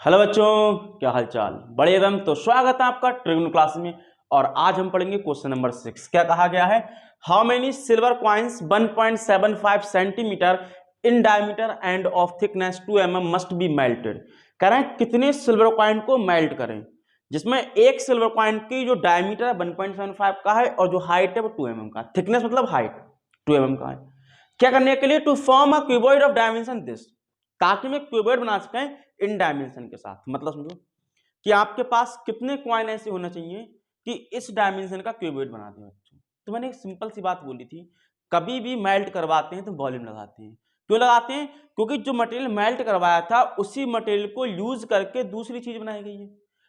Hello बच्चों, क्या हाल चाल। बड़े एकदम तो स्वागत है आपका ट्रिग्नो क्लास में। और आज हम पढ़ेंगे क्वेश्चन नंबर 6। क्या कहा गया है? How many silver coins 1.75 centimetre in diameter end of thickness 2 mm must be melted. कह रहे हैं कितने सिल्वर कॉइन को मेल्ट करें, जिसमें एक सिल्वर कॉइन की जो डायमीटर है 1.75 का है और जो हाइट है वो 2 mm का, थिकनेस मतलब हाइट 2 mm का है। क्या करने के लिए? To form a cuboid of dimension this, ताकि मैं क्यूबॉइड बना सकें इन डायमेंशन के साथ। मतलब समझो कि आपके पास कितने कॉइन ऐसे होना चाहिए कि इस डायमेंशन का क्यूबॉइड बना दें बच्चों। तो मैंने एक सिंपल सी बात बोली थी, कभी भी मेल्ट करवाते हैं तो वॉल्यूम लगाते हैं। क्यों लगाते हैं? क्योंकि जो मटेरियल मेल्ट करवाया था उसी मटेरियल को यूज करके दूसरी चीज बनाई गई है।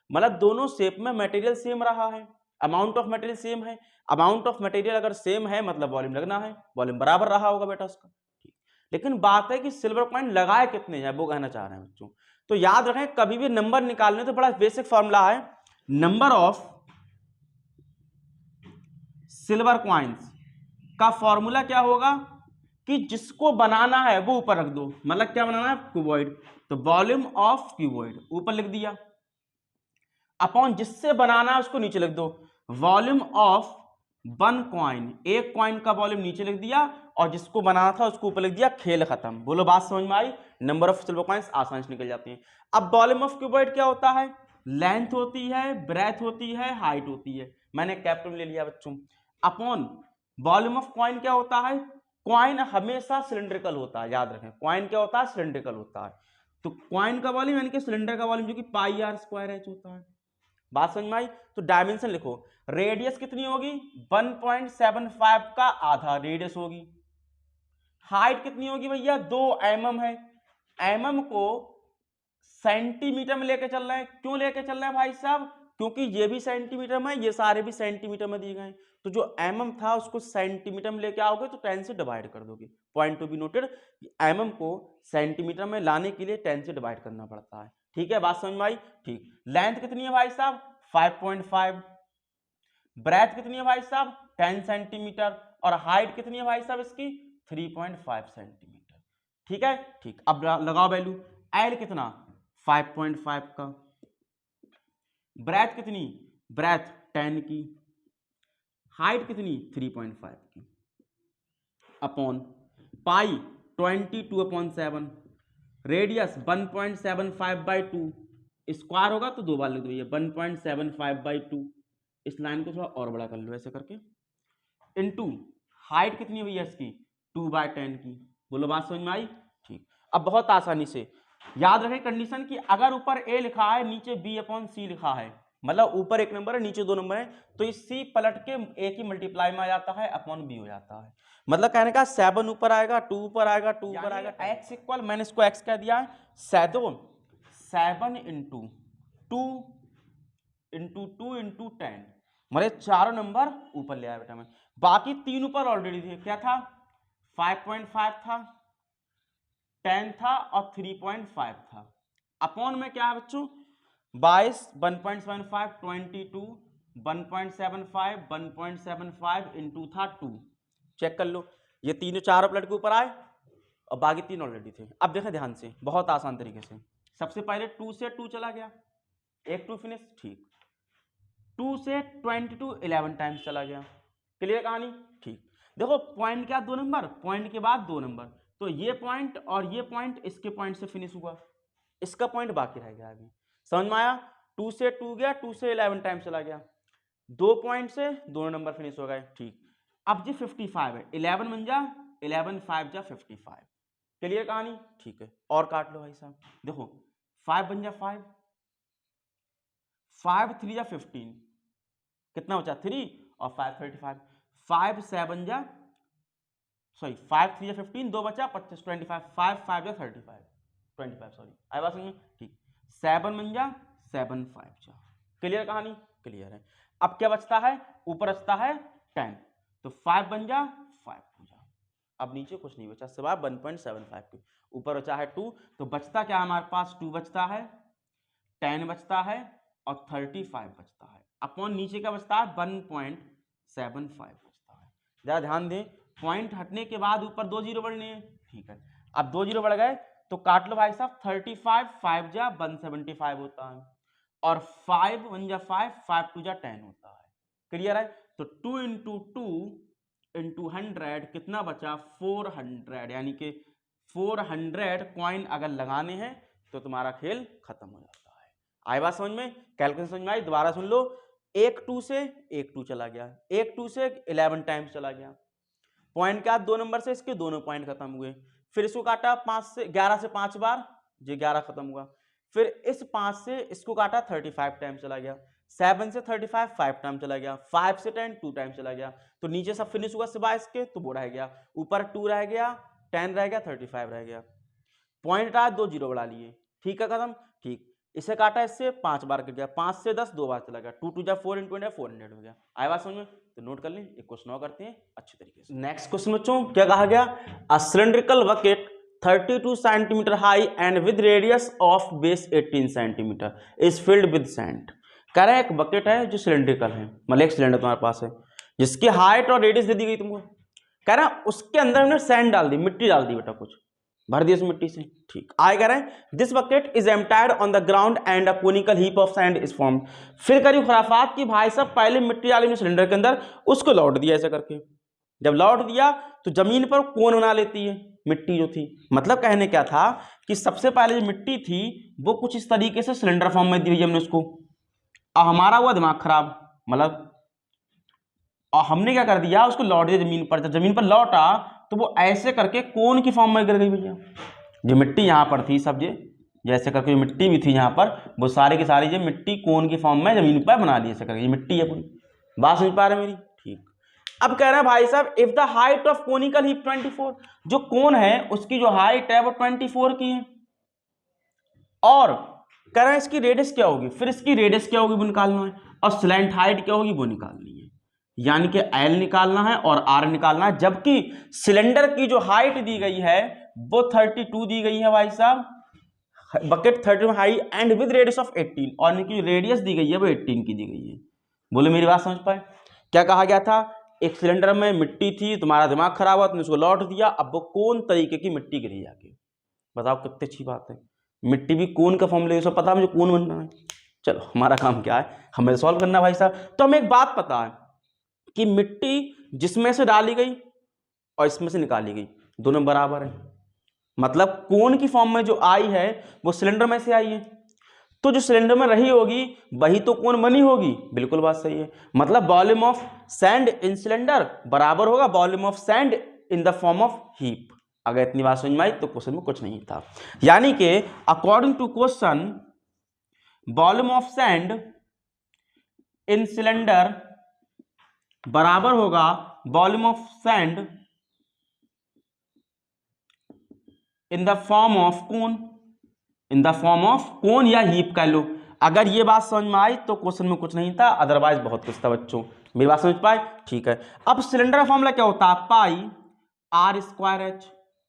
मतलब दोनों शेप में मटेरियल सेम रहा है, अमाउंट ऑफ मटेरियल सेम है। अमाउंट ऑफ मटेरियल अगर सेम है मतलब वॉल्यूम लगना है, वॉल्यूम बराबर रहा होगा बेटा उसका। ठीक, लेकिन बात है कि सिल्वर कॉइन लगाए कितने हैं, वो कहना चाह रहे हैं बच्चों। तो याद रखें, कभी भी नंबर निकालने तो बड़ा बेसिक फॉर्मूला है, नंबर ऑफ सिल्वर कॉइन्स का फॉर्मूला क्या होगा कि जिसको बनाना है वो ऊपर रख दो। मतलब क्या बनाना है? क्यूबॉइड। तो वॉल्यूम ऑफ क्यूबॉइड ऊपर लिख दिया, अपॉन जिससे बनाना है उसको नीचे लिख दो, वॉल्यूम ऑफ वन कॉइन, एक कॉइन का वॉल्यूम नीचे लिख दिया और जिसको बनाना था उसको ऊपर लिख दिया। खेल खत्म। बोलो बात समझ में आई? नंबर ऑफ सिल्वर कॉइन्स आसानी से निकल जाती हैं। अब वॉल्यूम ऑफ क्यूबॉइड क्या होता है? लेंथ होती है, ब्रेथ होती है, हाइट होती है। मैंने कैपिटल ले लिया बच्चों। अपॉन वॉल्यूम ऑफ कॉइन क्या होता है? कॉइन हमेशा सिलिंड्रिकल होता है, याद रखें। कॉइन क्या होता है? सिलिंड्रिकल होता है। तो कॉइन का वॉल्यूम यानी कि सिलेंडर का वॉल्यूम जो कि पाई आर स्क्वायर एच होता है। बात समझ में आई? तो डायमेंशन लिखो। रेडियस कितनी होगी? 1.75 का आधा रेडियस होगी। हाइट कितनी होगी भैया? 2 mm है। mm को सेंटीमीटर में लेके चल रहे हैं। क्यों लेके चल रहे हैं भाई साहब? क्योंकि ये भी सेंटीमीटर में, ये सारे भी सेंटीमीटर में दिए गए। तो जो mm था उसको सेंटीमीटर में लेके आओगे तो 10 से डिवाइड कर दोगे। Point to be noted, mm को सेंटीमीटर में लाने के लिए 10 से डिवाइड करना पड़ता है। ठीक है, बात समझ में आई? ठीक। लेंथ कितनी है भाई साहब? 5.5। ब्रेथ कितनी है भाई साहब? 10 सेंटीमीटर। और हाइट कितनी है भाई साहब इसकी? 3.5 सेंटीमीटर। ठीक है, ठीक। अब लगाओ वैल्यू। एल कितना? 5.5 का। ब्रेथ कितनी? ब्रेथ 10 की। हाइट कितनी? 3.5 की। Upon pi 22/7, radius 1.75/2। स्क्वायर होगा तो दो बार लिख दो, ये 1.75/2। इस लाइन को थोड़ा और बड़ा कर लो ऐसे करके। इनटू हाइट कितनी हुई है इसकी? 2/10 की। बोलो बात समझ में आई? ठीक। अब बहुत आसानी से याद रखें कंडीशन की, अगर ऊपर ए लिखा है नीचे B/C लिखा है, मतलब ऊपर एक नंबर है नीचे 2 नंबर है, तो इस C पलट के ए की मल्टीप्लाई में आ जाता है, अपॉन B हो जाता है। मतलब कहने का 7 ऊपर आएगा, 2 ऊपर आएगा, 2 ऊपर आएगा, x इक्वल, मैंने इसको x कह दिया है 7 इंटू 2 इंटू 2 इंटू 10, मतलब चारों नंबर ऊपर ले आया बेटा मैं। बाकी 3 ऊपर ऑलरेडी थे। क्या था? 5.5 था, 10 था और 3.5 था। अपॉन में क्या है बच्चों? 22, 1.75, 22, 1.75, 1.75 इंटू था 2। चेक कर लो, ये तीनों चारों प्लेट के ऊपर आए और बाकी 3 ऑलरेडी थे। अब देखें ध्यान से, बहुत आसान तरीके से। सबसे पहले 2 से 2 चला गया, एक 2 फिनिश। ठीक। 2 से 22 11 टाइम्स चला गया। क्लियर कहानी? ठीक। देखो पॉइंट क्या? 2 नंबर, पॉइंट के बाद 2 नंबर, तो ये पॉइंट और ये पॉइंट इसके पॉइंट से फिनिश हुआ, इसका पॉइंट बाकी रह गया अभी। समझ में आया? 2 से 2 गया, 2 से 11 टाइम चला गया, 2 पॉइंट से दोनों नंबर फिनिश हो गए। ठीक। अब जी 55 है, 11 बन जा 11, 5 जा 55। क्लियर कहानी? ठीक है, और काट लो भाई साहब। देखो 5 बन जा 5, 5 3 जा 15, कितना बचा? 3 और 5 35। 5 7 जा, सॉरी 5 3 जा 15, 2 बचा 25, 25, 5 5 जा 35, 25 सॉरी, आई बात समझ में? ठीक। 7 बन जा 7 5 जा। क्लियर कहानी? क्लियर है। अब क्या बचता है? ऊपर बचता है 10, तो 5 बन जा 5 हो जा। अब नीचे कुछ नहीं बचा सिवाय 1.75 के। ऊपर बचा है 2, तो बचता क्या हमारे पास? 2 बचता है, 10 बचता है और 35 बचता है। अपॉन नीचे का बचता है 1.75 बचता है। जरा ध्यान दें, पॉइंट हटने के बाद ऊपर 2 जीरो बढ़ने हैं। ठीक है, अब 2 जीरो बढ़ गए तो काट लो भाई साहब 35, 5 जा 175 होता है, और 5 1 जा 5, 5 2 जा 10 होता है। क्लियर है? तो 2 इंटू 2 इंटू 100 कितना बचा 400, यानी कि 400 कॉइन अगर लगाने हैं तो तुम्हारा खेल खत्म हो जाता है। आई बात समझ में? कैलकुलेशन समझ में आई? दोबारा सुन लो, एक 2 से एक 2 चला गया, एक 2 से 11 टाइम्स चला गया, पॉइंट क्या 2 नंबर से इसके दोनों पॉइंट खत्म हुए, फिर इसको काटा 11 से 5 बार, ये 11 खत्म हुआ, फिर इस 5 से इसको काटा 35 टाइम चला गया, 7 से 35 5 टाइम चला गया, 5 से 10 2 टाइम चला गया, तो नीचे सब फिनिश हुआ सिवाय इसके, तो वो रह गया, ऊपर 2 रह गया, 10 रह गया, 35 रह गया, पॉइंट रहा 2 जीरो बढ़ा लिए, ठीक है खत्म। ठीक, इसे काटा इससे 5 बार कट गया, 5 से 10 2 बार चला गया, 2 2 जा 4 इंटू 400 हो गया। आया बात समझ में? तो नोट कर लें, एक क्वेश्चन और करते हैं अच्छे तरीके से। नेक्स्ट क्वेश्चन बच्चों क्या कहा गया, a cylindrical bucket 32 centimetre high and with radius of base 18 centimetre is filled with sand. कह रहा है एक बकेट है जो सिलिंड्रिकल है, मतलब एक सिलेंडर तुम्हारे पास है जिसकी हाइट और रेडियस दे दी गई तुमको, कह रहा है उसके अंदर हमने सैंड डाल दी, मिट्टी डाल दी बेटा, कुछ भर दिया उस मिट्टी से। ठीक, आगे कह रहे हैं this bucket is emptied on the ground and a conical heap of sand is formed. फिर करी खुराफात की भाई साहब पहले मिट्टी डाली सिलेंडर के अंदर, उसको लौट दिया ऐसे करके, जब लौट दिया तो जमीन पर कोन बना लेती है मिट्टी जो थी। मतलब कहने क्या था कि सबसे पहले जो मिट्टी थी वो कुछ इस तरीके से सिलेंडर फॉर्म में दी हमने उसको, और हमारा हुआ दिमाग खराब, मतलब और हमने क्या कर दिया उसको लौट दिया जमीन पर। जब जमीन पर लौटा तो वो ऐसे करके कोन की फॉर्म में गिर गई भैया। जो मिट्टी यहाँ पर थी सब, जैसे करके जो मिट्टी भी थी यहाँ पर, वो सारी की सारी जो मिट्टी कोन की फॉर्म में जमीन पर बना ली ऐसे करके, ये मिट्टी है पूरी। बात समझ पा रहे मेरी? ठीक, अब कह रहे हैं भाई साहब if the height of conical heap 24, जो कोन है उसकी जो हाइट है वो 24 की है, और कह रहे हैं इसकी रेडियस क्या होगी, फिर इसकी रेडियस क्या होगी वो निकालना है, और स्लैंट हाइट क्या होगी वो निकालनी है, यानी कि एल निकालना है और आर निकालना है। जबकि सिलेंडर की जो हाइट दी गई है वो 32 दी गई है भाई साहब, bucket 32 high and with radius of 18, और इनकी रेडियस दी गई है वो 18 की दी गई है। बोले मेरी बात समझ पाए? क्या कहा गया था, एक सिलेंडर में मिट्टी थी, तुम्हारा दिमाग खराब हुआ, तुमने उसको लौट दिया, अब वो कौन तरीके की मिट्टी गिरी जाके, बताओ कितनी अच्छी बात है। मिट्टी भी कौन का फॉर्म ले, पता है मुझे कौन बनना है। चलो हमारा काम क्या है, हमें सॉल्व करना भाई साहब। तो हमें एक बात पता है कि मिट्टी जिसमें से डाली गई और इसमें से निकाली गई दोनों बराबर है, मतलब कोन की फॉर्म में जो आई है वो सिलेंडर में से आई है, तो जो सिलेंडर में रही होगी वही तो कोन बनी होगी। बिल्कुल बात सही है, मतलब volume of sand in cylinder बराबर होगा volume of sand in the form of heap. अगर इतनी बात समझ में आई तो क्वेश्चन में कुछ नहीं था, यानी कि according to question volume of sand in cylinder बराबर होगा volume of sand in the form of cone, in the form of cone या हीप कह लो। अगर ये बात समझ में आई तो क्वेश्चन में कुछ नहीं था, अदरवाइज बहुत कुछ था बच्चों। मेरी बात समझ पाए? ठीक है। अब सिलेंडर का फॉर्मूला क्या होता है, पाई आर स्क्वायर एच,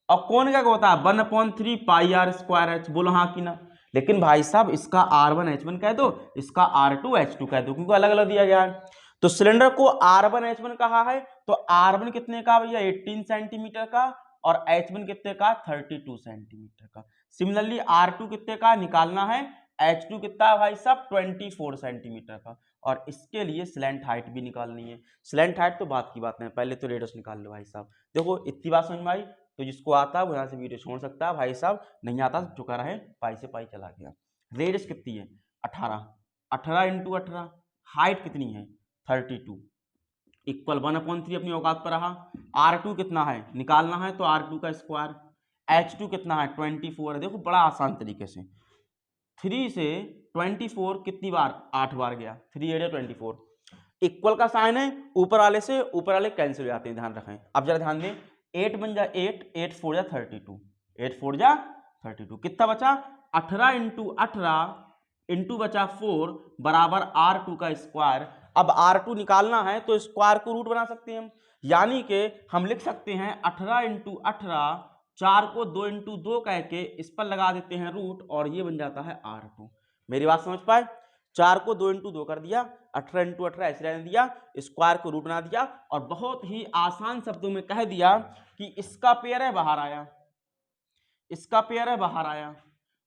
और कोन का क्या होता है 1/3 पाई आर स्क्वायर एच। बोलो हाँ कि ना? लेकिन भाई साहब इसका R1 H1 कह दो, इसका R2 H2 कह दो, क्योंकि अलग अलग दिया गया है। तो सिलेंडर को R1 H1 कहा है, तो R1 कितने का भैया 18 सेंटीमीटर का, और H1 कितने का 32 सेंटीमीटर का। सिमिलरली R2 कितने का निकालना है, H2 कितना है भाई साहब 24 सेंटीमीटर का, और इसके लिए स्लैंट हाइट भी निकालनी है। स्लैंट हाइट तो बात की बात नहीं, पहले तो रेडियस निकाल लो भाई साहब। देखो इतनी बात समझ में आई, तो जिसको आता है वो यहाँ से वीडियो छोड़ सकता है भाई साहब, नहीं आता तो चुका रहे, पाई से पाई चला गया। रेडियस कितनी है 18, 18 इंटू 18, हाइट कितनी है 32, इक्वल 1/3 अपनी औकात पर रहा। R2 कितना है निकालना है, तो R2 का स्क्वायर, H2 कितना है 24 है। देखो बड़ा आसान तरीके से, 3 से 24 कितनी बार 8 बार गया, 3 8 24, इक्वल का साइन है, ऊपर वाले से ऊपर वाले कैंसिल हो जाते हैं, ध्यान रखें। अब जरा ध्यान दें, 8 बन जा 8, 8 4 जा 32, 8 4 जा 32, कितना बचा 18 इंटू 18 इंटू बचा 4 बराबर R2 का स्क्वायर। अब R2 निकालना है तो स्क्वायर को रूट बना सकते हैं हम, यानी कि हम लिख सकते हैं 18 इंटू 18, 4 को 2 इंटू 2 कह के इस पर लगा देते हैं रूट, और ये बन जाता है R2। मेरी बात समझ पाए? 4 को 2 इंटू 2 कर दिया, 18 इंटू 18 ऐसे रहने दिया, स्क्वायर को रूट बना दिया, और बहुत ही आसान शब्दों में कह दिया कि इसका पेयर है बाहर आया, इसका पेयर है बाहर आया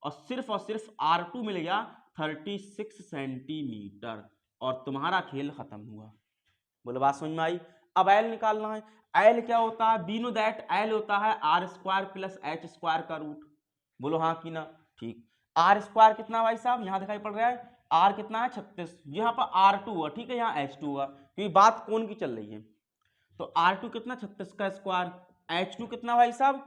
और सिर्फ R2 मिल गया 36 सेंटीमीटर और तुम्हारा खेल खत्म हुआ। बोलो बात समझ में आई। अब एल निकालना है। एल क्या होता है? वी नो दैट एल होता है r square plus h square का रूट। बोलो हाँ कि ना? ठीक। आर स्क्वायर कितना भाई साहब? यहाँ दिखाई पड़ रहा है आर कितना है 36, यहाँ पर R2 हुआ, ठीक है, यहाँ H2 हुआ क्योंकि बात कौन की चल रही है। तो R2 कितना 36 का स्क्वायर, H2 कितना भाई साहब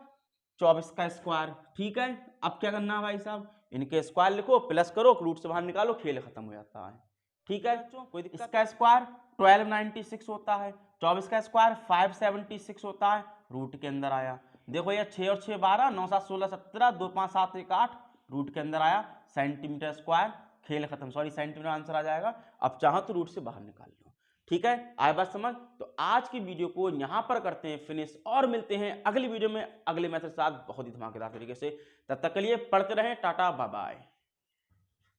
24 का स्क्वायर, ठीक है। अब क्या करना है भाई साहब? इनके स्क्वायर लिखो, प्लस करो, रूट से बाहर निकालो, खेल खत्म हो जाता है, ठीक है। कोई दिक्कत? इसका स्क्वायर 1296 होता है, 24 का स्क्वायर 576 होता है, रूट के अंदर आया। देखो ये 6 और 6 12, 9 7 16 17, 2 5 7 1 8, रूट के अंदर आया सेंटीमीटर स्क्वायर, खेल खत्म। सॉरी सेंटीमीटर आंसर आ जाएगा। अब चाहो तो रूट से बाहर निकाल लो, ठीक है। आए बात समझ? तो आज की वीडियो को यहां पर करते हैं फिनिश और मिलते हैं अगली वीडियो में अगले मैथड के साथ बहुत ही धमाकेदार तरीके से। तब तक के लिए पढ़ते रहें। Tata bye bye.